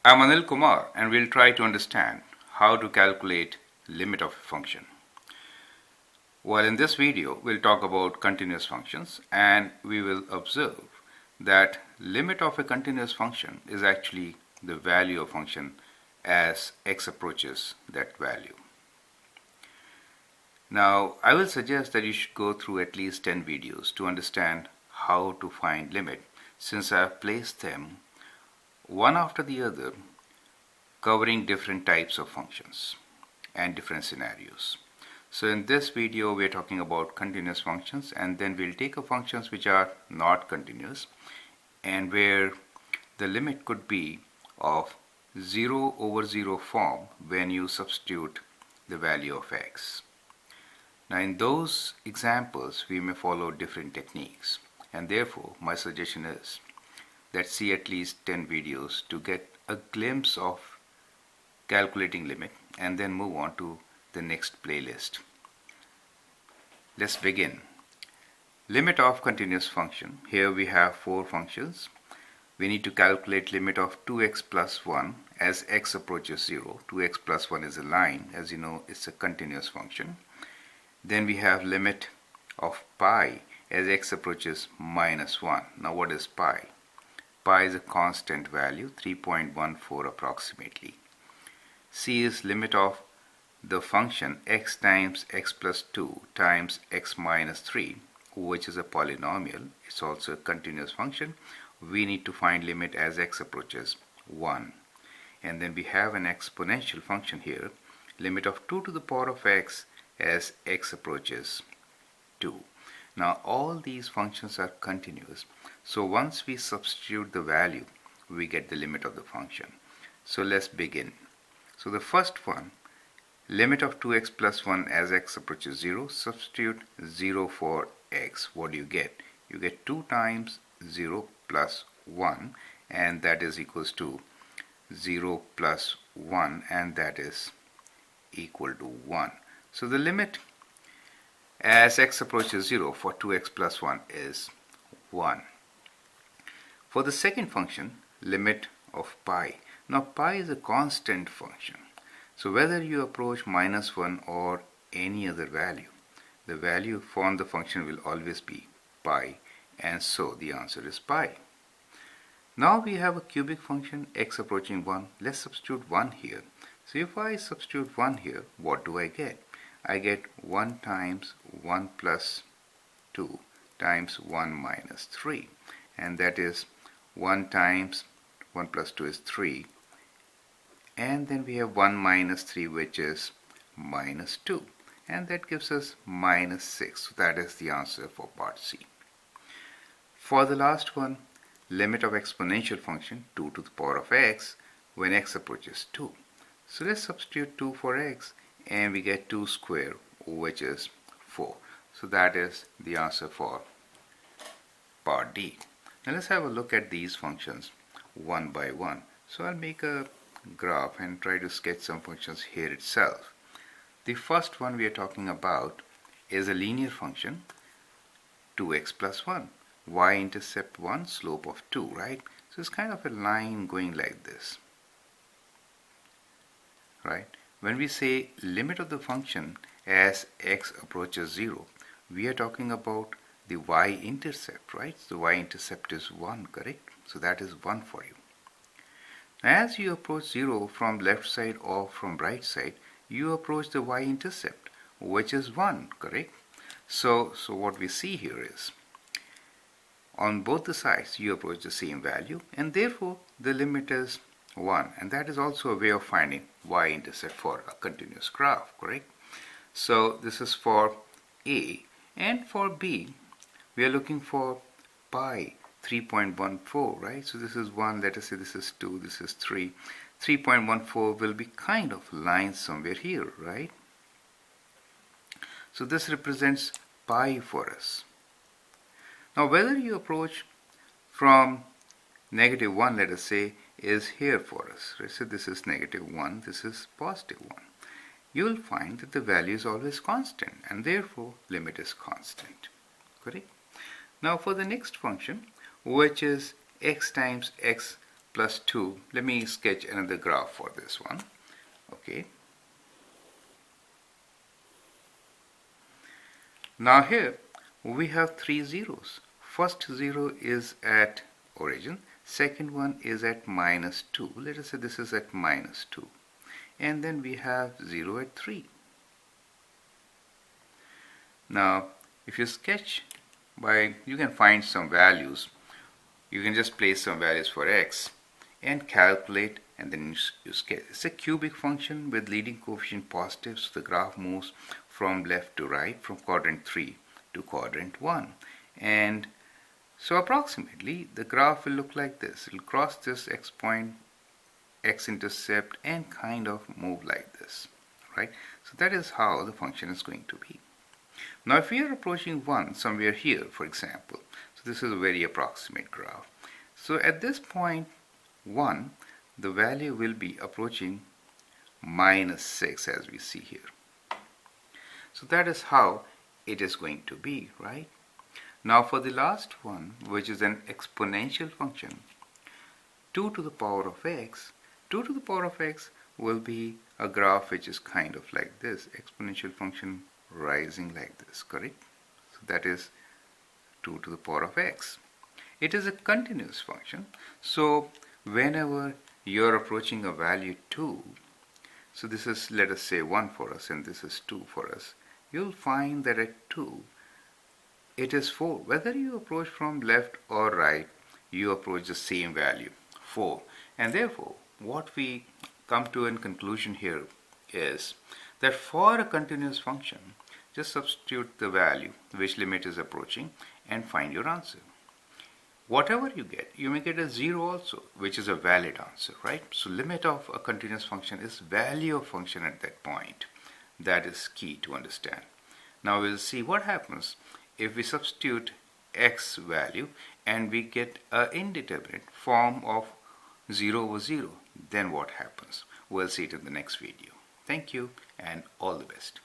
I'm Anil Kumar and we'll try to understand how to calculate limit of a function. Well, in this video, we'll talk about continuous functions and we will observe that limit of a continuous function is actually the value of function as x approaches that value. Now, I will suggest that you should go through at least 10 videos to understand how to find limit, since I have placed them one after the other covering different types of functions and different scenarios. So in this video we are talking about continuous functions, and then we'll take functions which are not continuous and where the limit could be of 0 over 0 form when you substitute the value of x. Now in those examples we may follow different techniques, and therefore my suggestion is that see at least 10 videos to get a glimpse of calculating limit and then move on to the next playlist. Let's begin. Limit of continuous function. Here we have four functions. We need to calculate limit of 2x plus 1 as x approaches 0. 2x plus 1 is a line. As you know, it's a continuous function. Then we have limit of pi as x approaches minus 1. Now what is pi? Pi is a constant value, 3.14 approximately. C is limit of the function x times x plus 2 times x minus 3, which is a polynomial. It's also a continuous function. We need to find limit as x approaches 1. And then we have an exponential function here, limit of 2 to the power of x as x approaches 2. Now all these functions are continuous. So once we substitute the value, we get the limit of the function. So let's begin. So the first one, limit of 2x plus 1 as x approaches 0, substitute 0 for x. What do you get? You get 2 times 0 plus 1, and that is equals to 0 plus 1, and that is equal to 1. So the limit as x approaches 0 for 2x plus 1 is 1. For the second function, limit of pi. Now pi is a constant function. So whether you approach minus 1 or any other value, the value for the function will always be pi, and so the answer is pi. Now we have a cubic function x approaching 1. Let's substitute 1 here. So if I substitute 1 here, what do I get? I get 1 times 1 plus 2 times 1 minus 3, and that is 1 times 1 plus 2 is 3, and then we have 1 minus 3, which is minus 2, and that gives us minus 6. So that is the answer for part C. For the last one, limit of exponential function 2 to the power of x when x approaches 2. So let's substitute 2 for x, and we get 2 square, which is 4. So that is the answer for part D. Now let's have a look at these functions one by one. So I'll make a graph and try to sketch some functions here itself. The first one we are talking about is a linear function 2x plus 1. Y-intercept 1, slope of 2, right? So it's kind of a line going like this, right? When we say limit of the function as x approaches 0, we are talking about the y-intercept, right? So y-intercept is 1, correct? So that is 1 for you. As you approach 0 from left side or from right side, you approach the y-intercept, which is 1, correct? So what we see here is, on both the sides you approach the same value, and therefore the limit is 1, and that is also a way of finding y-intercept for a continuous graph, correct? So this is for A, and for B we are looking for pi 3.14, right? So this is 1, let us say this is 2, this is 3. 3.14 will be kind of lying somewhere here, right? So this represents pi for us. Now whether you approach from negative 1, let us say, is here for us. Right? So this is negative 1, this is positive 1. You will find that the value is always constant, and therefore limit is constant, correct? Now for the next function, which is x times x plus 2. Let me sketch another graph for this one. Okay. Now here we have three zeros. First zero is at origin. Second one is at minus 2. Let us say this is at minus 2. And then we have 0 at 3. Now if you sketch you can find some values. You can just place some values for x and calculate, and then you sketch. It's a cubic function with leading coefficient positive, so the graph moves from left to right, from quadrant 3 to quadrant 1. And so approximately the graph will look like this. It will cross this x point, x-intercept, and kind of move like this, right? So that is how the function is going to be. Now if we are approaching 1 somewhere here, for example, so this is a very approximate graph. So at this point 1, the value will be approaching minus 6, as we see here. So that is how it is going to be, right? Now for the last one, which is an exponential function, 2 to the power of x, 2 to the power of x will be a graph which is kind of like this, exponential function rising like this, correct? So that is 2 to the power of x. It is a continuous function, so whenever you're approaching a value 2, so this is, let us say, 1 for us and this is 2 for us, you'll find that at 2 it is 4. Whether you approach from left or right, you approach the same value, 4. And therefore what we come to in conclusion here is that for a continuous function, just substitute the value which limit is approaching and find your answer. Whatever you get, you may get a 0 also, which is a valid answer, right? So limit of a continuous function is value of function at that point. That is key to understand. Now we'll see what happens if we substitute x value and we get an indeterminate form of 0 over 0. Then what happens? We'll see it in the next video. Thank you and all the best.